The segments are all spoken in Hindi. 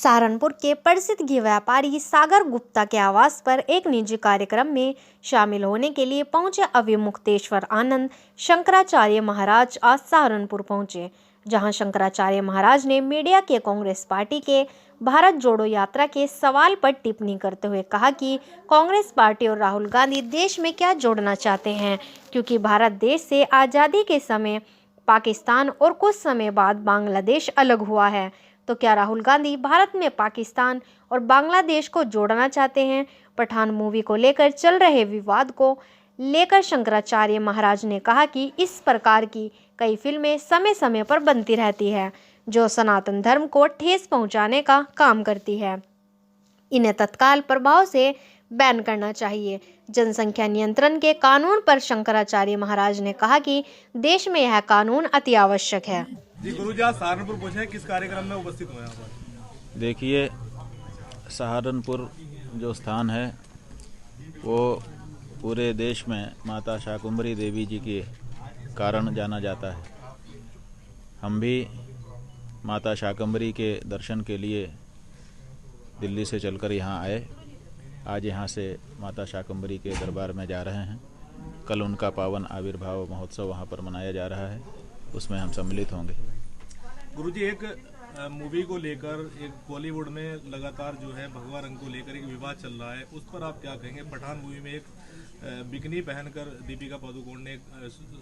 सहारनपुर के प्रसिद्ध घी व्यापारी सागर गुप्ता के आवास पर एक निजी कार्यक्रम में शामिल होने के लिए पहुंचे अभिमुक्तेश्वर आनंद शंकराचार्य महाराज आज सहारनपुर पहुंचे, जहां शंकराचार्य महाराज ने मीडिया के कांग्रेस पार्टी के भारत जोड़ो यात्रा के सवाल पर टिप्पणी करते हुए कहा कि कांग्रेस पार्टी और राहुल गांधी देश में क्या जोड़ना चाहते हैं, क्योंकि भारत देश से आज़ादी के समय पाकिस्तान और कुछ समय बाद बांग्लादेश अलग हुआ है। तो क्या राहुल गांधी भारत में पाकिस्तान और बांग्लादेश को जोड़ना चाहते हैं? पठान मूवी को लेकर चल रहे विवाद को लेकर शंकराचार्य महाराज ने कहा कि इस प्रकार की कई फिल्में समय समय पर बनती रहती है जो सनातन धर्म को ठेस पहुंचाने का काम करती है। इन्हें तत्काल प्रभाव से बैन करना चाहिए। जनसंख्या नियंत्रण के कानून पर शंकराचार्य महाराज ने कहा कि देश में यह कानून अति आवश्यक है। जी गुरुजी, आज सहारनपुर पहुंचे, किस कार्यक्रम में उपस्थित हुए आप? देखिए, सहारनपुर जो स्थान है वो पूरे देश में माता शाकुंभरी देवी जी के कारण जाना जाता है। हम भी माता शाकुंभरी के दर्शन के लिए दिल्ली से चलकर यहाँ आए। आज यहाँ से माता शाकुंभरी के दरबार में जा रहे हैं। कल उनका पावन आविर्भाव महोत्सव वहाँ पर मनाया जा रहा है, उसमें हम सम्मिलित होंगे। गुरुजी, एक मूवी को लेकर एक बॉलीवुड में लगातार जो है भगवा रंग को लेकर एक विवाद चल रहा है, उस पर आप क्या कहेंगे? पठान मूवी में एक बिकनी पहनकर दीपिका पादुकोण ने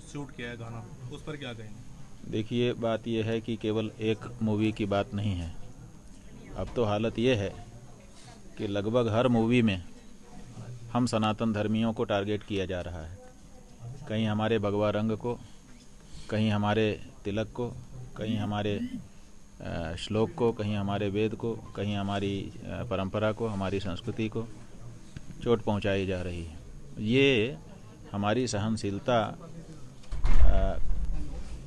शूट किया है गाना, उस पर क्या कहेंगे? देखिए, बात यह है कि केवल एक मूवी की बात नहीं है। अब तो हालत ये है कि लगभग हर मूवी में हम सनातन धर्मियों को टारगेट किया जा रहा है। कहीं हमारे भगवा रंग को, कहीं हमारे तिलक को, कहीं हमारे श्लोक को, कहीं हमारे वेद को, कहीं हमारी परंपरा को, हमारी संस्कृति को चोट पहुंचाई जा रही है। ये हमारी सहनशीलता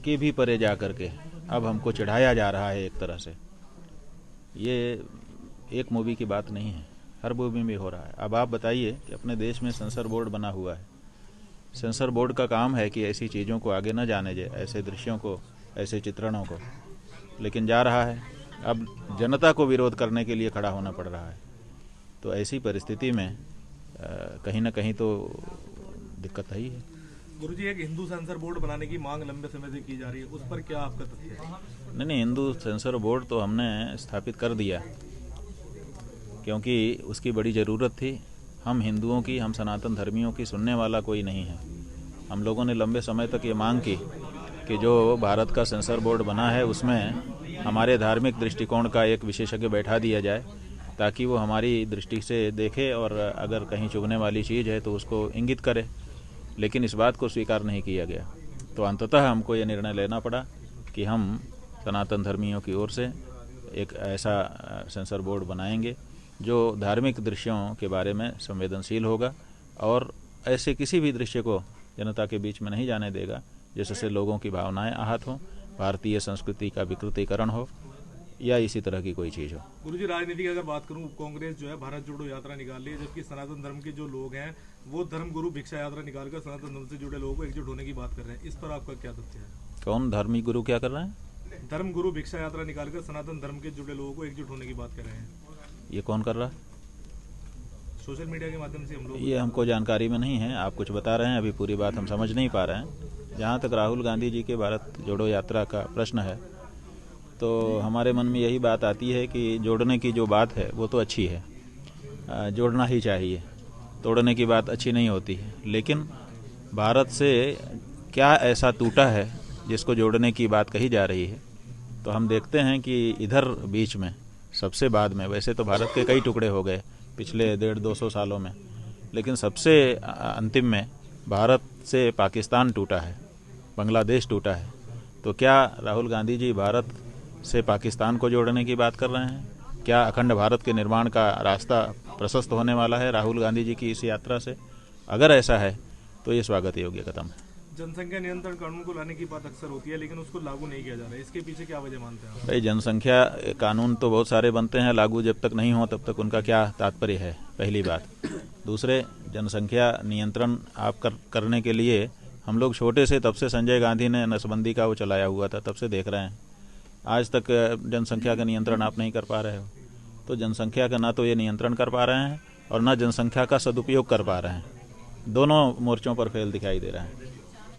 के भी परे जा कर के अब हमको चढ़ाया जा रहा है एक तरह से। ये एक मूवी की बात नहीं है, हर मूवी में हो रहा है। अब आप बताइए कि अपने देश में सेंसर बोर्ड बना हुआ है। सेंसर बोर्ड का काम है कि ऐसी चीज़ों को आगे न जाने दे, ऐसे दृश्यों को, ऐसे चित्रणों को, लेकिन जा रहा है। अब जनता को विरोध करने के लिए खड़ा होना पड़ रहा है। तो ऐसी परिस्थिति में कहीं ना कहीं तो दिक्कत है ही है। गुरुजी, एक हिंदू सेंसर बोर्ड बनाने की मांग लंबे समय से की जा रही है, उस पर क्या आपका तथ्य है? नहीं, हिंदू सेंसर बोर्ड तो हमने स्थापित कर दिया क्योंकि उसकी बड़ी ज़रूरत थी। हम हिंदुओं की, हम सनातन धर्मियों की सुनने वाला कोई नहीं है। हम लोगों ने लंबे समय तक ये मांग की कि जो भारत का सेंसर बोर्ड बना है उसमें हमारे धार्मिक दृष्टिकोण का एक विशेषज्ञ बैठा दिया जाए ताकि वो हमारी दृष्टि से देखे और अगर कहीं चुभने वाली चीज़ है तो उसको इंगित करे, लेकिन इस बात को स्वीकार नहीं किया गया। तो अंततः हमको ये निर्णय लेना पड़ा कि हम सनातन धर्मियों की ओर से एक ऐसा सेंसर बोर्ड बनाएंगे जो धार्मिक दृश्यों के बारे में संवेदनशील होगा और ऐसे किसी भी दृश्य को जनता के बीच में नहीं जाने देगा जिससे लोगों की भावनाएं आहत हों, भारतीय संस्कृति का विकृतीकरण हो या इसी तरह की कोई चीज़ हो। गुरुजी, राजनीति की अगर बात करूं, कांग्रेस जो है भारत जोड़ो यात्रा निकाल रही है, जबकि सनातन धर्म के जो लोग हैं वो धर्म गुरु भिक्षा यात्रा निकालकर सनातन धर्म से जुड़े लोगों को एकजुट होने की बात कर रहे हैं। इस पर आपका क्या तथ्य है? कौन धर्मी गुरु क्या कर रहे हैं? धर्म गुरु भिक्षा यात्रा निकालकर सनातन धर्म के जुड़े लोगों को एकजुट होने की बात कर रहे हैं। ये कौन कर रहा है? सोशल मीडिया के माध्यम से हम लोग। ये हमको जानकारी में नहीं है, आप कुछ बता रहे हैं, अभी पूरी बात हम समझ नहीं पा रहे हैं। जहाँ तक राहुल गांधी जी के भारत जोड़ो यात्रा का प्रश्न है तो हमारे मन में यही बात आती है कि जोड़ने की जो बात है वो तो अच्छी है, जोड़ना ही चाहिए, तोड़ने की बात अच्छी नहीं होती है। लेकिन भारत से क्या ऐसा टूटा है जिसको जोड़ने की बात कही जा रही है? तो हम देखते हैं कि इधर बीच में सबसे बाद में, वैसे तो भारत के कई टुकड़े हो गए पिछले 150-200 सालों में, लेकिन सबसे अंतिम में भारत से पाकिस्तान टूटा है, बांग्लादेश टूटा है। तो क्या राहुल गांधी जी भारत से पाकिस्तान को जोड़ने की बात कर रहे हैं? क्या अखंड भारत के निर्माण का रास्ता प्रशस्त होने वाला है राहुल गांधी जी की इस यात्रा से? अगर ऐसा है तो ये स्वागत योग्य कदम है। जनसंख्या नियंत्रण कानून को लाने की बात अक्सर होती है, लेकिन उसको लागू नहीं किया जा रहा है, इसके पीछे क्या वजह मानते हैं? भाई, जनसंख्या कानून तो बहुत सारे बनते हैं, लागू जब तक नहीं हो तब तक उनका क्या तात्पर्य है, पहली बात। दूसरे, जनसंख्या नियंत्रण आप करने के लिए हम लोग छोटे से, तब से संजय गांधी ने नसबंदी का वो चलाया हुआ था, तब से देख रहे हैं। आज तक जनसंख्या का नियंत्रण आप नहीं कर पा रहे हो। तो जनसंख्या का ना तो ये नियंत्रण कर पा रहे हैं और ना जनसंख्या का सदुपयोग कर पा रहे हैं। दोनों मोर्चों पर फेल दिखाई दे रहा है।